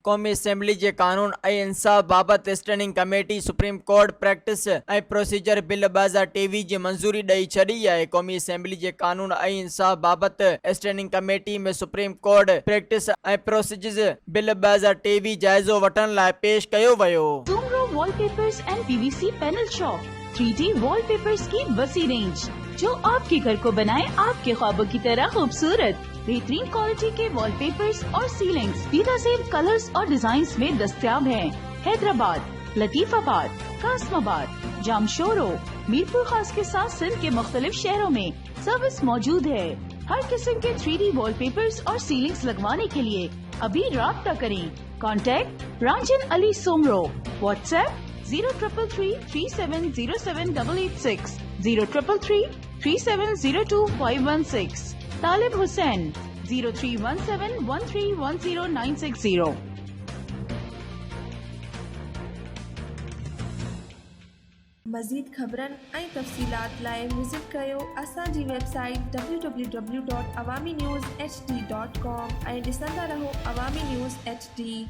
क़ौमी असेंबली जे कानून ऐं इंसाफ़ बाबति standing committee supreme court practice ऐं प्रोसीजर बिल 2023 जी मंज़ूरी ॾेई छॾी आहे। क़ौमी असेंबली जे कानून ऐं इंसाफ़ बाबति स्टैंडिंग कमेटी में सुप्रीम कोर्ट प्रैक्टिस ऐं प्रोसीजर बिल 2023 जाइज़ो वठण लाइ पेश कयो वियो। Soomro wallpapers and PVC panel shop 3D wallpapers की वसी रेंज जो आपके घर को बनाए आपके ख्वाबों की तरह खूबसूरत। बेहतरीन क्वालिटी के वॉलपेपर्स और सीलिंग्स बेहतरीन कलर्स और डिजाइन्स में दस्तयाब हैं। हैदराबाद, लतीफाबाद, कासमाबाद, जामशोरो, मीरपुर खास के साथ सिंध के मुख्तलिफ शहरों में सर्विस मौजूद है। हर किस्म के 3D वॉलपेपर्स और सीलिंग्स लगवाने के लिए अभी राब्ता करें। कॉन्टैक्ट रांजन अली सोमरो। व्हाट्सएप 0333370786 03333702 तालिब हुसैन 0317131096 मज़ीद ख़बरन ऐं तफ़सीलात लाइ विज़िट कयो असांजी वेबसाइट www.awamiNewsHD.com ऐं ॾिसंदा रहो अवामी न्यूज़ HD।